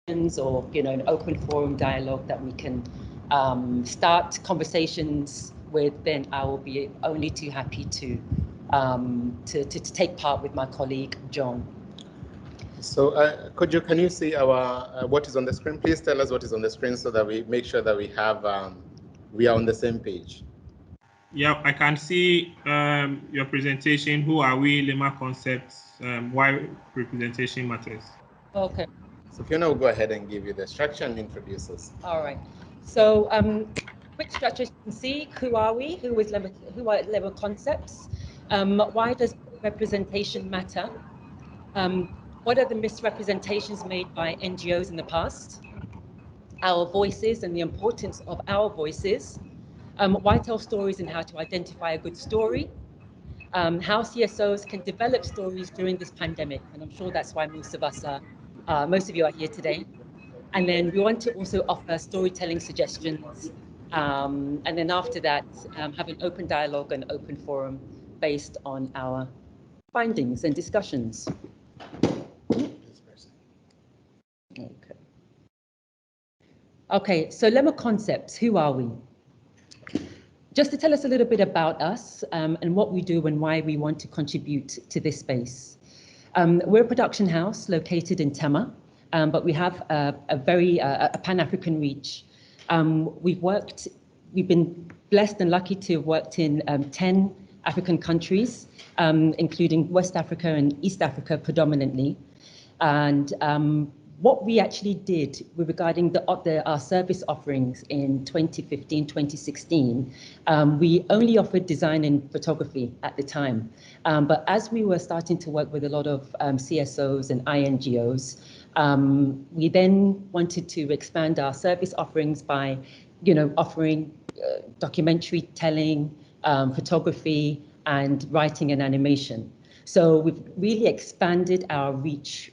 or an open forum dialogue that we can start conversations with, then I will be only too happy to take part with my colleague John. So can you see our what is on the screen? Please tell us what is on the screen so that we make sure that we have we are on the same page. Yeah, I can see your presentation. Who are we? Lema Concepts. Why representation matters. Okay. So Fiona will go ahead and give you the structure and introduce us. All right. So quick structure, you can see who are we? Who are Lema Concepts? Why does representation matter? What are the misrepresentations made by NGOs in the past? Our voices and the importance of our voices. Why tell stories and how to identify a good story? How CSOs can develop stories during this pandemic, and I'm sure that's why most of you are here today. And then we want to also offer storytelling suggestions, and then after that, have an open dialogue and open forum based on our findings and discussions. Okay, so Lema Concepts, who are we? Just to tell us a little bit about us and what we do and why we want to contribute to this space. We're a production house located in Tema, but we have a Pan-African reach. We've been blessed and lucky to have worked in 10 African countries, including West Africa and East Africa predominantly. And what we actually did regarding our service offerings in 2015, 2016, we only offered design and photography at the time. But as we were starting to work with a lot of CSOs and INGOs, we then wanted to expand our service offerings by, offering documentary telling, photography, and writing and animation. So we've really expanded our reach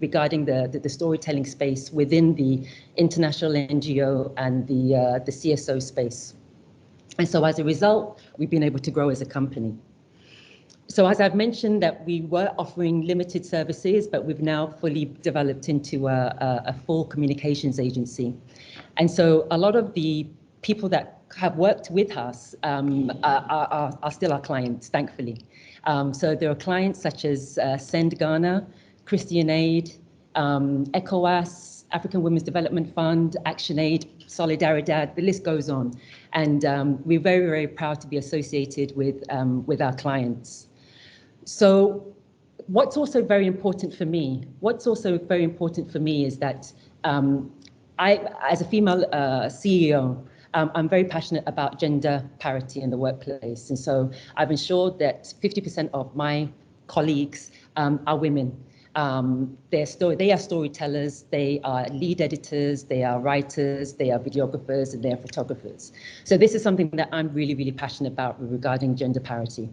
regarding the storytelling space within the international NGO and the CSO space. And so as a result, we've been able to grow as a company. So as I've mentioned that we were offering limited services, but we've now fully developed into a full communications agency. And so a lot of the people that have worked with us are still our clients, thankfully. So there are clients such as Send Ghana, Christian Aid, ECOWAS, African Women's Development Fund, ActionAid, Solidaridad, the list goes on. And we're very, very proud to be associated with our clients. So what's also very important for me is that as a female CEO, I'm very passionate about gender parity in the workplace. And so I've ensured that 50% of my colleagues are women. They are storytellers, they are lead editors, they are writers, they are videographers, and they are photographers. So this is something that I'm really, really passionate about regarding gender parity.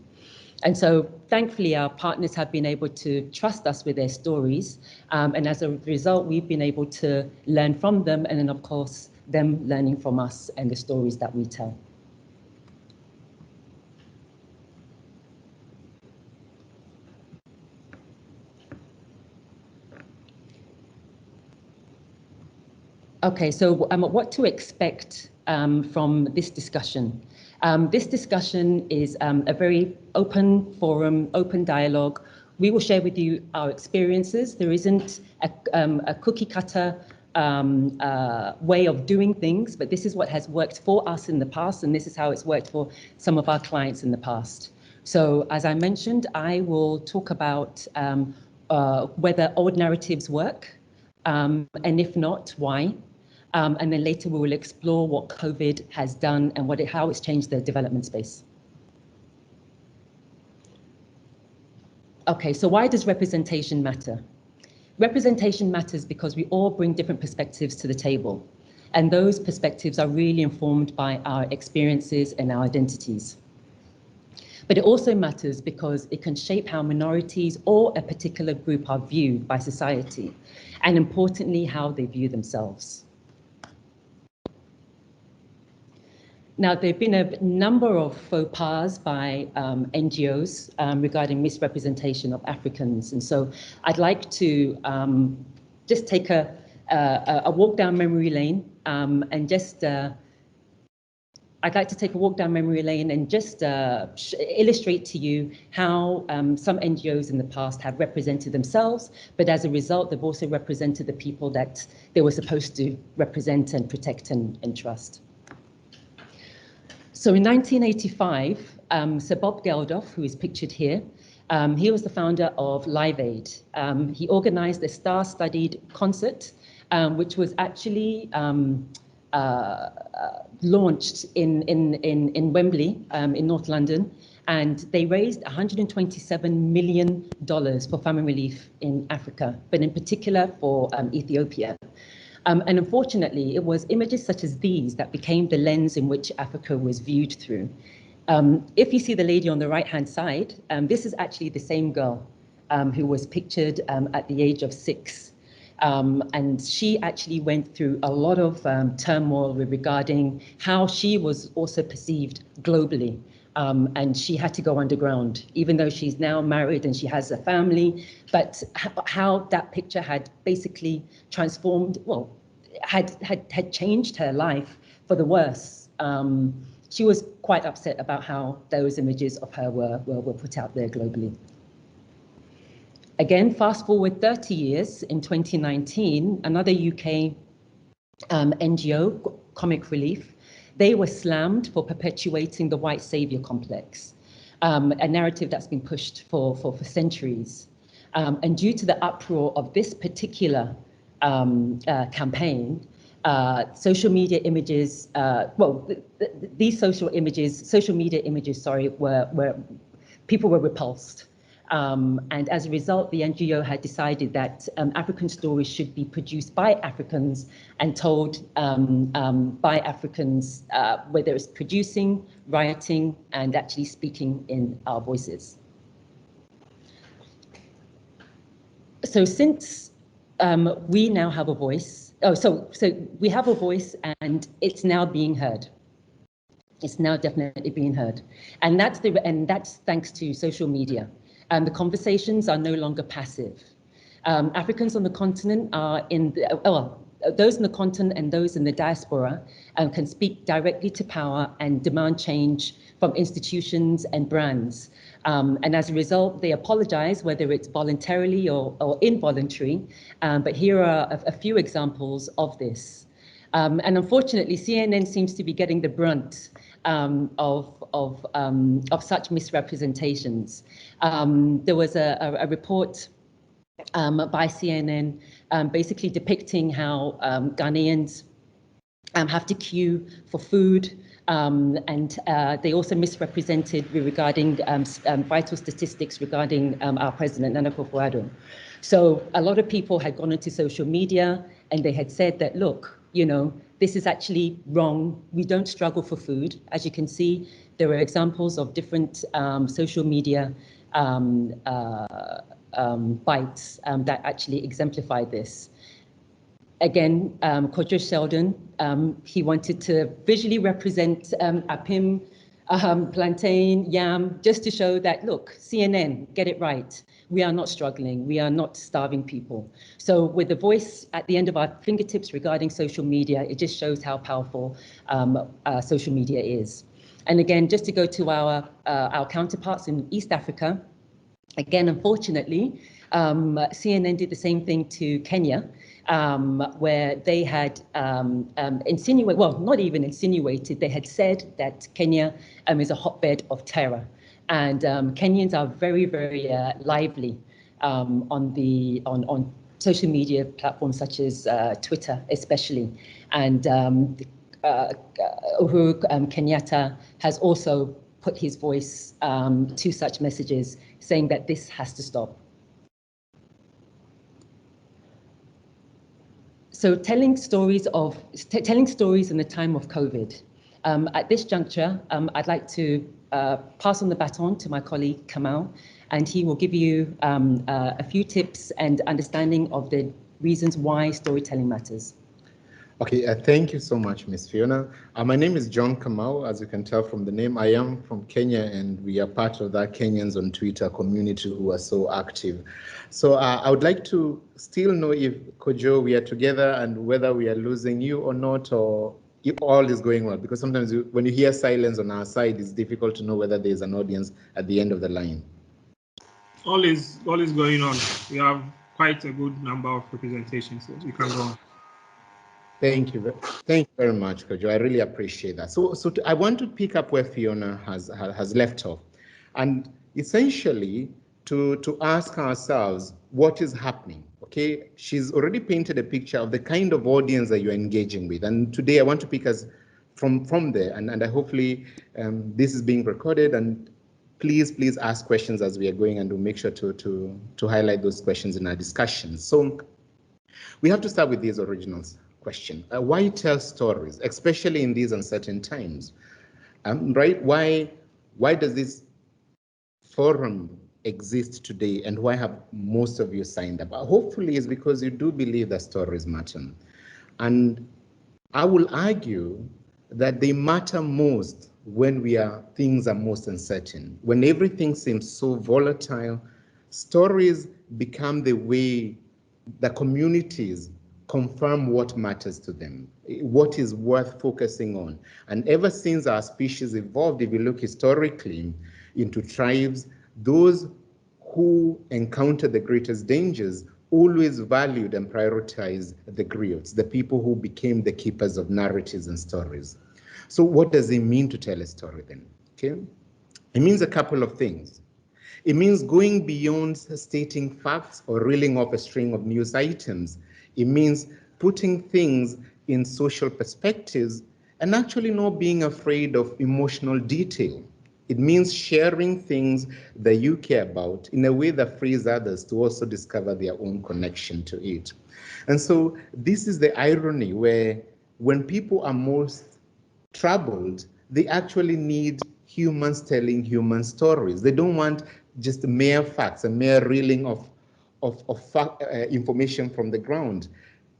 And so thankfully, our partners have been able to trust us with their stories. And as a result, we've been able to learn from them. And then, of course, them learning from us and the stories that we tell. Okay, so what to expect from this discussion? This discussion is a very open forum, open dialogue. We will share with you our experiences. There isn't a cookie cutter way of doing things, but this is what has worked for us in the past, and this is how it's worked for some of our clients in the past. So as I mentioned, I will talk about whether old narratives work, and if not, why. And then later we will explore what COVID has done and how it's changed the development space. Okay, so why does representation matter? Representation matters because we all bring different perspectives to the table, and those perspectives are really informed by our experiences and our identities. But it also matters because it can shape how minorities or a particular group are viewed by society, and importantly, how they view themselves. Now, there have been a number of faux pas by NGOs regarding misrepresentation of Africans. And so I'd like to just take a a walk down memory lane, and just I'd like to take a walk down memory lane and just illustrate to you how some NGOs in the past have represented themselves, but as a result, they've also represented the people that they were supposed to represent and protect and trust. So in 1985, Sir Bob Geldof, who is pictured here, he was the founder of Live Aid. He organized a star-studded concert, which was actually launched in Wembley, in North London, and they raised $127 million for famine relief in Africa, but in particular for Ethiopia. And unfortunately, it was images such as these that became the lens in which Africa was viewed through. If you see the lady on the right-hand side, this is actually the same girl who was pictured at the age of 6. And she actually went through a lot of turmoil regarding how she was also perceived globally. And she had to go underground, even though she's now married and she has a family. But how that picture had basically transformed, well, had changed her life for the worse. She was quite upset about how those images of her were put out there globally. Again, fast forward 30 years, in 2019, another UK NGO, Comic Relief, they were slammed for perpetuating the white savior complex, a narrative that's been pushed for centuries. And due to the uproar of this particular campaign, social media images, these social media images, sorry, were people were repulsed. And as a result, the NGO had decided that African stories should be produced by Africans and told by Africans, whether it's producing, writing, and actually speaking in our voices. So since we now have a voice, so we have a voice and it's now being heard. It's now definitely being heard. And that's thanks to social media. The conversations are no longer passive. Africans on the continent are those in the continent and those in the diaspora can speak directly to power and demand change from institutions and brands. And as a result, they apologize, whether it's voluntarily or involuntary. But here are a few examples of this. And unfortunately, CNN seems to be getting the brunt of such misrepresentations. There was a report by CNN basically depicting how Ghanaians have to queue for food, and they also misrepresented regarding vital statistics regarding our president, Nana Akufo-Addo. So a lot of people had gone into social media and they had said that, look, you know, this is actually wrong. We don't struggle for food. As you can see, there are examples of different social media bites that actually exemplify this. Again, Kojo Sheldon, he wanted to visually represent apim, plantain, yam, just to show that, look, CNN, get it right. We are not struggling. We are not starving people. So with the voice at the end of our fingertips regarding social media, it just shows how powerful social media is. And again, just to go to our counterparts in East Africa, again, unfortunately, CNN did the same thing to Kenya, where they had insinuated, well, not even insinuated, they had said that Kenya is a hotbed of terror. And Kenyans are very, very lively on social media platforms such as Twitter, especially. And Uhuru Kenyatta has also put his voice to such messages, saying that this has to stop. So telling stories in the time of COVID. At this juncture, I'd like to pass on the baton to my colleague Kamal, and he will give you a few tips and understanding of the reasons why storytelling matters. Okay, thank you so much, Ms. Fiona. My name is John Kamau. As you can tell from the name, I am from Kenya, and we are part of that Kenyans on Twitter community who are so active. So I would like to still know if, Kojo, we are together and whether we are losing you or not, or if all is going well, because sometimes when you hear silence on our side, it's difficult to know whether there's an audience at the end of the line. All is going on. We have quite a good number of representations, so we can go on. Thank you very much, Kojo. I really appreciate that. I want to pick up where Fiona has left off, and essentially to ask ourselves what is happening. Okay, she's already painted a picture of the kind of audience that you're engaging with, and today I want to pick us from there, and I hopefully this is being recorded, and please ask questions as we are going, and we'll make sure to highlight those questions in our discussions. So we have to start with these originals. Question. Why tell stories, especially in these uncertain times? Right? Why does this forum exist today, and why have most of you signed up? Hopefully it's because you do believe that stories matter. And I will argue that they matter most when things are most uncertain. When everything seems so volatile, stories become the way the communities confirm what matters to them, what is worth focusing on. And ever since our species evolved, if you look historically into tribes, those who encountered the greatest dangers always valued and prioritized the griots, the people who became the keepers of narratives and stories. So what does it mean to tell a story then? Okay, it means a couple of things. It means going beyond stating facts or reeling off a string of news items. It means putting things in social perspectives and actually not being afraid of emotional detail. It means sharing things that you care about in a way that frees others to also discover their own connection to it. And so this is the irony where when people are most troubled, they actually need humans telling human stories. They don't want just mere facts, a mere reeling of information from the ground.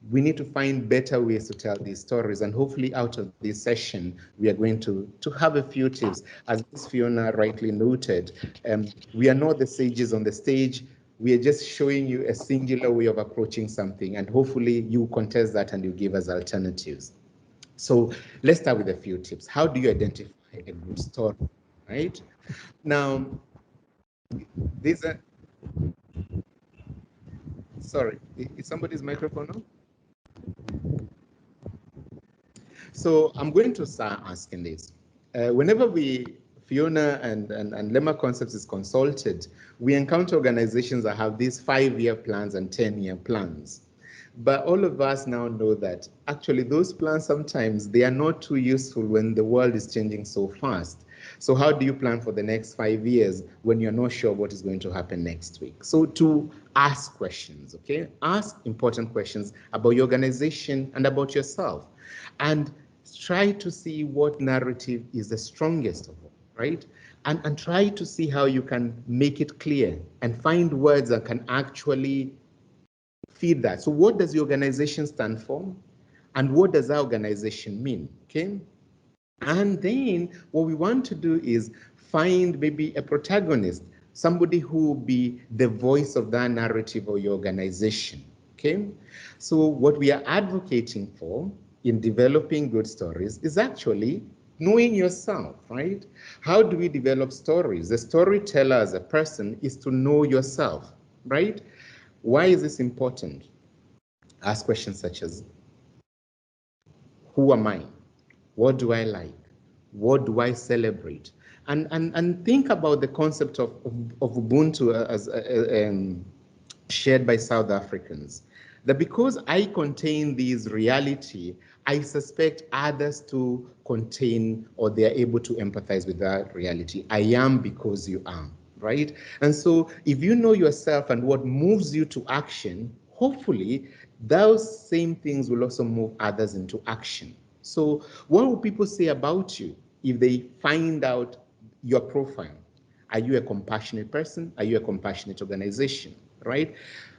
We need to find better ways to tell these stories, and hopefully out of this session, we are going to have a few tips. As Ms. Fiona rightly noted, we are not the sages on the stage. We are just showing you a singular way of approaching something, and hopefully you contest that and you give us alternatives. So let's start with a few tips. How do you identify a good story, right? Now, these are, sorry, is somebody's microphone on? So I'm going to start asking this. Whenever Fiona and Lema Concepts is consulted, we encounter organizations that have these 5-year plans and 10-year plans. But all of us now know that actually those plans sometimes they are not too useful when the world is changing so fast. So how do you plan for the next 5 years when you're not sure what is going to happen next week? So to ask questions, okay? Ask important questions about your organization and about yourself. And try to see what narrative is the strongest of all, right? And try to see how you can make it clear and find words that can actually feed that. So what does the organization stand for? And what does our organization mean, okay? And then what we want to do is find maybe a protagonist, somebody who will be the voice of that narrative or your organization, okay? So what we are advocating for in developing good stories is actually knowing yourself, right? How do we develop stories? The storyteller as a person is to know yourself, right? Why is this important? Ask questions such as, who am I? What do I like? What do I celebrate? And think about the concept of Ubuntu as shared by South Africans. That because I contain this reality, I suspect others to contain or they are able to empathize with that reality. I am because you are, right? And so if you know yourself and what moves you to action, hopefully those same things will also move others into action. So what will people say about you if they find out your profile? Are you a compassionate person? Are you a compassionate organization, right?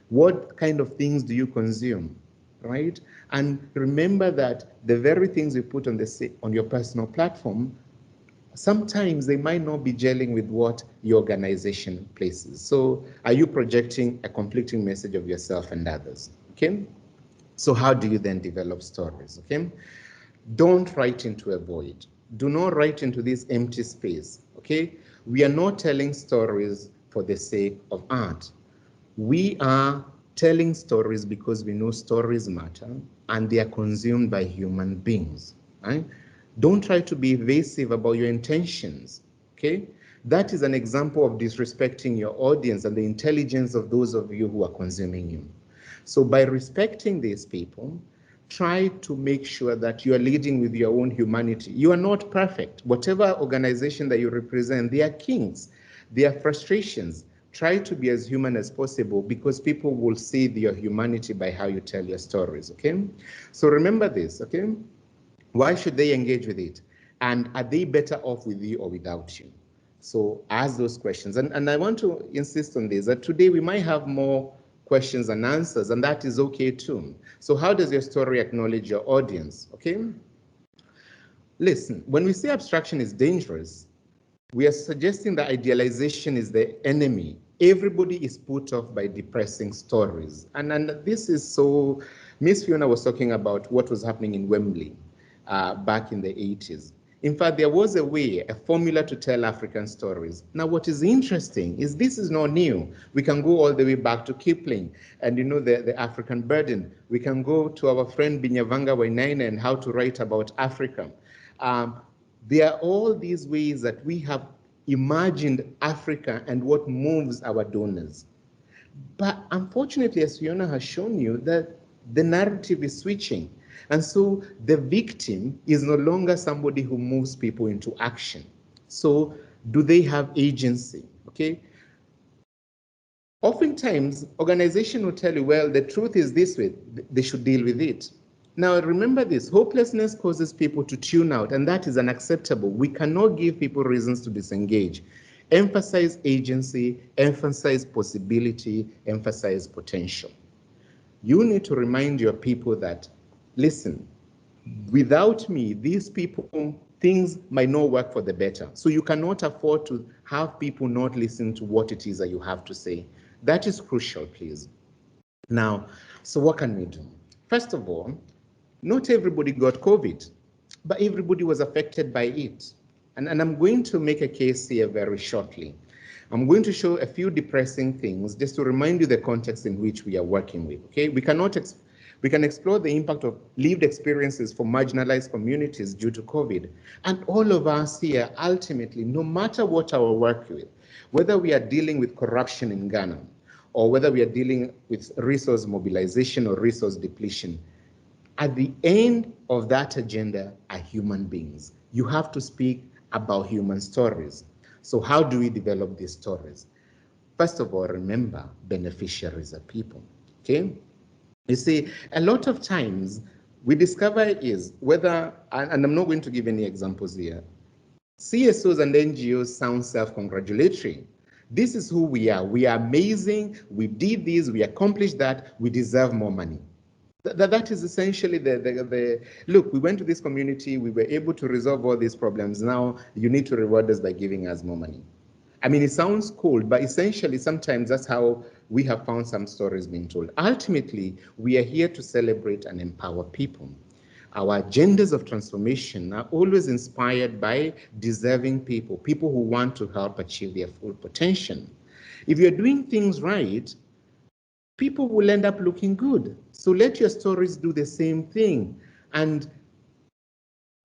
What kind of things do you consume, right? And remember that the very things you put on your personal platform, sometimes they might not be gelling with what your organization places. So are you projecting a conflicting message of yourself and others? Okay. So how do you then develop stories? Okay. Don't write into a void. Do not write into this empty space. Okay. We are not telling stories for the sake of art. We are telling stories because we know stories matter and they are consumed by human beings, right? Don't try to be evasive about your intentions, okay? That is an example of disrespecting your audience and the intelligence of those of you who are consuming you. So by respecting these people, try to make sure that you are leading with your own humanity. You are not perfect. Whatever organization that you represent, they are kings. They are frustrations. Try to be as human as possible because people will see your humanity by how you tell your stories, okay? So remember this, okay? Why should they engage with it? And are they better off with you or without you? So ask those questions. And I want to insist on this, that today we might have more questions and answers, and that is okay too. So how does your story acknowledge your audience, okay? Listen, when we say abstraction is dangerous, we are suggesting that idealization is the enemy. Everybody is put off by depressing stories. And this is so, Miss Fiona was talking about what was happening in Wembley back in the 80s. In fact, there was a formula to tell African stories. Now, what is interesting is this is not new. We can go all the way back to Kipling and the African burden. We can go to our friend Binyavanga Wainaina and how to write about Africa. There are all these ways that we have imagined Africa and what moves our donors. But unfortunately, as Fiona has shown you, that the narrative is switching. And so the victim is no longer somebody who moves people into action. So do they have agency? Okay. Oftentimes, organizations will tell you, well, the truth is this way, they should deal with it. Now, remember this, hopelessness causes people to tune out, and that is unacceptable. We cannot give people reasons to disengage. Emphasize agency, emphasize possibility, emphasize potential. You need to remind your people that, listen, without me, these people, things might not work for the better. So you cannot afford to have people not listen to what it is that you have to say. That is crucial, please. Now, so what can we do? First of all, not everybody got COVID, but everybody was affected by it. And I'm going to make a case here very shortly. I'm going to show a few depressing things just to remind you the context in which we are working with, okay? We can explore the impact of lived experiences for marginalized communities due to COVID. And all of us here, ultimately, no matter what our work with, whether we are dealing with corruption in Ghana, or whether we are dealing with resource mobilization or resource depletion, at the end of that agenda are human beings. You have to speak about human stories. So how do we develop these stories? First of all, remember, beneficiaries are people, okay? You see, a lot of times we discover is whether, and I'm not going to give any examples here, CSOs and NGOs sound self-congratulatory. This is who we are. We are amazing. We did this. We accomplished that. We deserve more money. That is essentially the look, we went to this community. We were able to resolve all these problems. Now you need to reward us by giving us more money. I mean, it sounds cool, but essentially sometimes that's how we have found some stories being told. Ultimately, we are here to celebrate and empower people. Our agendas of transformation are always inspired by deserving people, people who want to help achieve their full potential. If you're doing things right, people will end up looking good. So let your stories do the same thing. And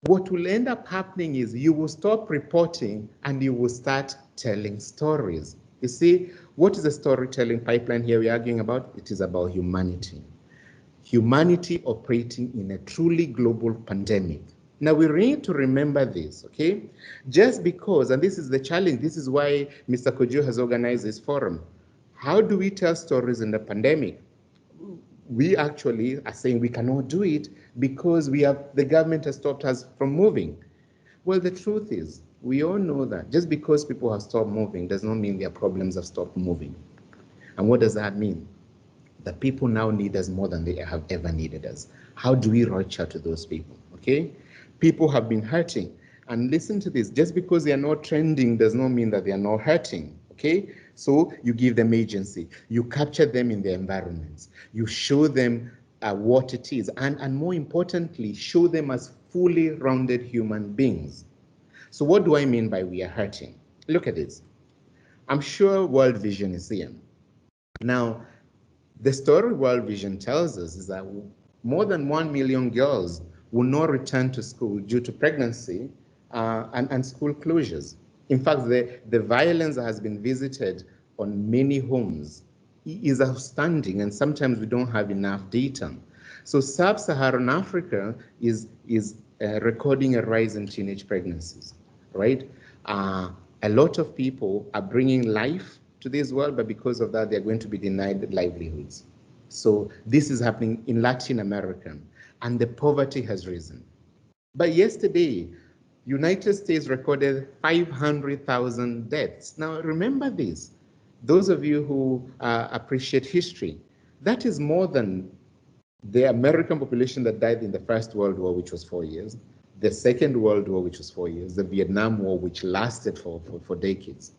what will end up happening is you will stop reporting and you will start telling stories. You see, what is the storytelling pipeline here we're arguing about? It is about humanity. Humanity operating in a truly global pandemic. Now we need to remember this, okay? Just because, and this is the challenge, this is why Mr. Kojo has organized this forum. How do we tell stories in the pandemic? We actually are saying we cannot do it because the government has stopped us from moving. Well, the truth is, we all know that just because people have stopped moving does not mean their problems have stopped moving. And what does that mean? The people now need us more than they have ever needed us. How do we reach out to those people? Okay, people have been hurting, and listen to this: just because they are not trending does not mean that they are not hurting. Okay, so you give them agency, you capture them in their environments, you show them what it is, and more importantly, show them as fully rounded human beings. So what do I mean by we are hurting? Look at this. I'm sure World Vision is here. Now, the story World Vision tells us is that more than 1 million girls will not return to school due to pregnancy and school closures. In fact, the violence that has been visited on many homes is outstanding, and sometimes we don't have enough data. So sub-Saharan Africa is recording a rise in teenage pregnancies, right? A lot of people are bringing life to this world, but because of that, they're going to be denied livelihoods. So this is happening in Latin America, and the poverty has risen. But yesterday, United States recorded 500,000 deaths. Now remember this, those of you who appreciate history, that is more than the American population that died in the First World War, which was 4 years, the Second World War, which was 4 years, the Vietnam War, which lasted for decades.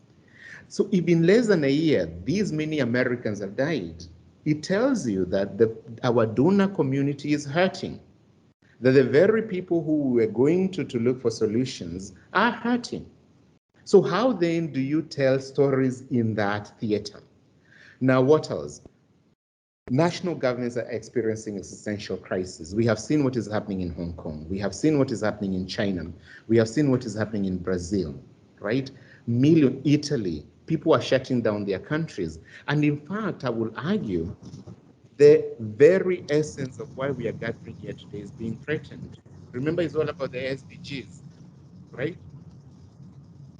So if in less than a year, these many Americans have died, it tells you that our donor community is hurting, that the very people who were going to look for solutions are hurting. So how then do you tell stories in that theater? Now, what else? National governments are experiencing existential crisis. We have seen what is happening in Hong Kong. We have seen what is happening in China. We have seen what is happening in Brazil, right? Italy, people are shutting down their countries. And in fact, I will argue the very essence of why we are gathering here today is being threatened. Remember, it's all about the SDGs, right?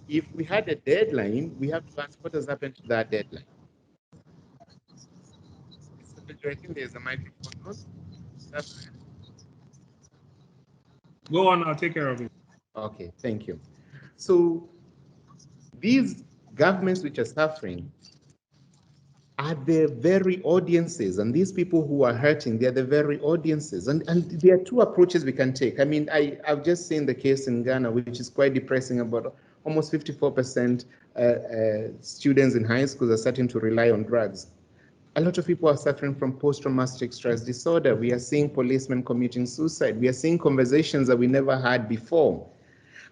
If we had a deadline, we have to ask what has happened to that deadline. I think there's a microphone on. Go on, I'll take care of it. Okay, thank you. So these governments which are suffering are the very audiences, and these people who are hurting, they're the very audiences. And there are two approaches we can take. I mean, I've just seen the case in Ghana, which is quite depressing. About almost 54% students in high schools are starting to rely on drugs. A lot of people are suffering from post-traumatic stress disorder. We are seeing policemen committing suicide. We are seeing conversations that we never had before.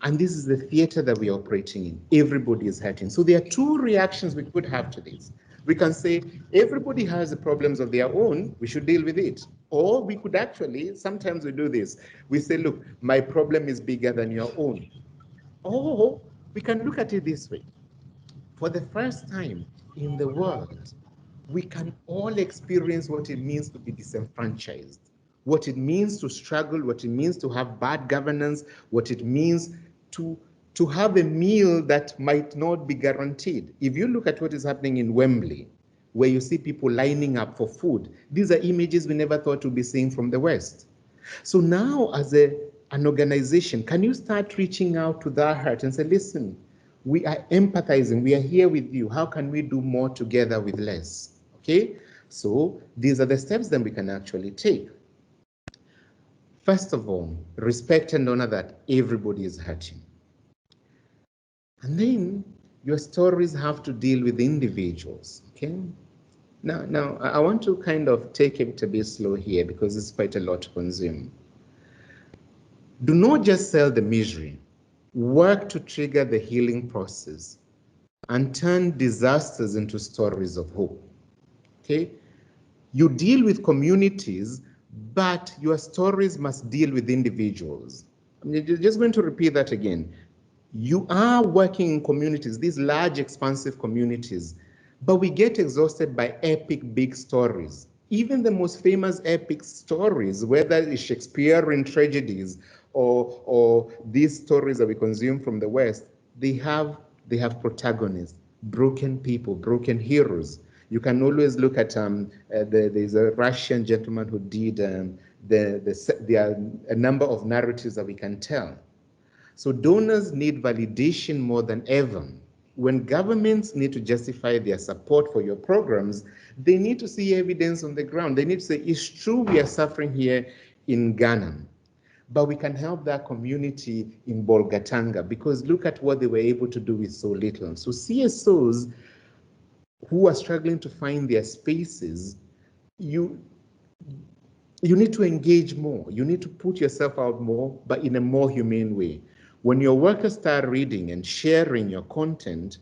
And this is the theater that we are operating in. Everybody is hurting. So there are two reactions we could have to this. We can say, everybody has the problems of their own, we should deal with it. Or we could actually, sometimes we do this, we say, look, my problem is bigger than your own. Or we can look at it this way. For the first time in the world, we can all experience what it means to be disenfranchised, what it means to struggle, what it means to have bad governance, what it means to have a meal that might not be guaranteed. If you look at what is happening in Wembley, where you see people lining up for food, these are images we never thought we'd be seeing from the West. So now as an organization, can you start reaching out to that heart and say, listen, we are empathizing, we are here with you. How can we do more together with less? Okay, so these are the steps that we can actually take. First of all, respect and honor that everybody is hurting. And then your stories have to deal with individuals, okay? Now I want to kind of take it a bit slow here because it's quite a lot to consume. Do not just sell the misery. Work to trigger the healing process and turn disasters into stories of hope, okay? You deal with communities, but your stories must deal with individuals. I'm just going to repeat that again. You are working in communities, these large, expansive communities, but we get exhausted by epic big stories. Even the most famous epic stories, whether it's Shakespearean tragedies or these stories that we consume from the West, they have protagonists, broken people, broken heroes. You can always look at there's a Russian gentleman who did there are a number of narratives that we can tell. So donors need validation more than ever. when governments need to justify their support for your programs, they need to see evidence on the ground. They need to say, it's true we are suffering here in Ghana, but we can help that community in Bolgatanga because look at what they were able to do with so little. So CSOs who are struggling to find their spaces, you need to engage more. You need to put yourself out more, but in a more humane way. When your workers start reading and sharing your content,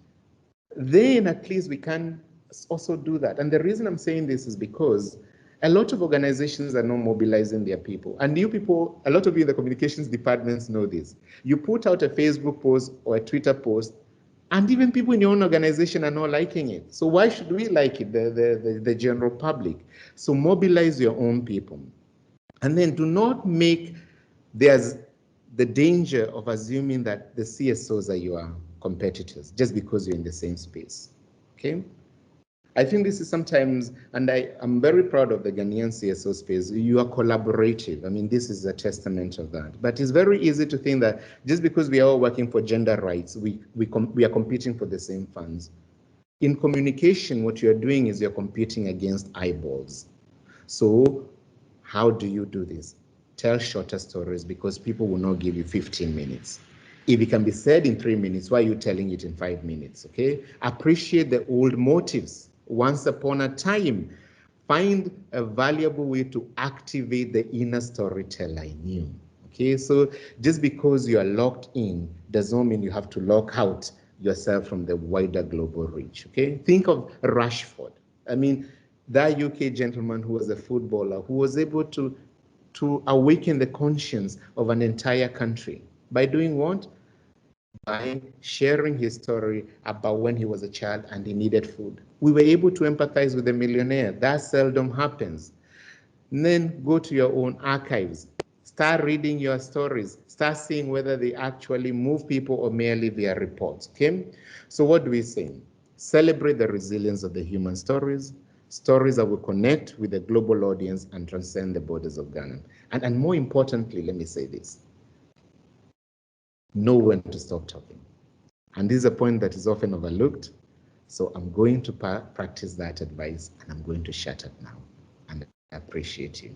then at least we can also do that. And the reason I'm saying this is because a lot of organizations are not mobilizing their people. And you people, a lot of you in the communications departments know this. You put out a Facebook post or a Twitter post, and even people in your own organization are not liking it. So why should we like it, the general public? So mobilize your own people. And then do not make, there's the danger of assuming that the CSOs are your competitors just because you're in the same space, okay? I think this is sometimes, and I'm very proud of the Ghanaian CSO space, you are collaborative. I mean, this is a testament of that. But it's very easy to think that just because we are all working for gender rights, we are competing for the same funds. In communication, what you're doing is you're competing against eyeballs. So how do you do this? Tell shorter stories because people will not give you 15 minutes. If it can be said in 3 minutes, why are you telling it in 5 minutes, okay? Appreciate the old motives. Once upon a time, find a valuable way to activate the inner storyteller in you, okay? So just because you are locked in does not mean you have to lock out yourself from the wider global reach, okay? Think of Rashford. I mean, that UK gentleman who was a footballer, who was able to awaken the conscience of an entire country. By doing what? By sharing his story about when he was a child and he needed food. We were able to empathize with a millionaire. That seldom happens. And then go to your own archives. Start reading your stories. Start seeing whether they actually move people or merely they are reports, okay? So what do we say? Celebrate the resilience of the human stories, stories that will connect with the global audience and transcend the borders of Ghana. And more importantly, let me say this, know when to stop talking. And this is a point that is often overlooked. So I'm going to practice that advice and I'm going to shut up now. And I appreciate you.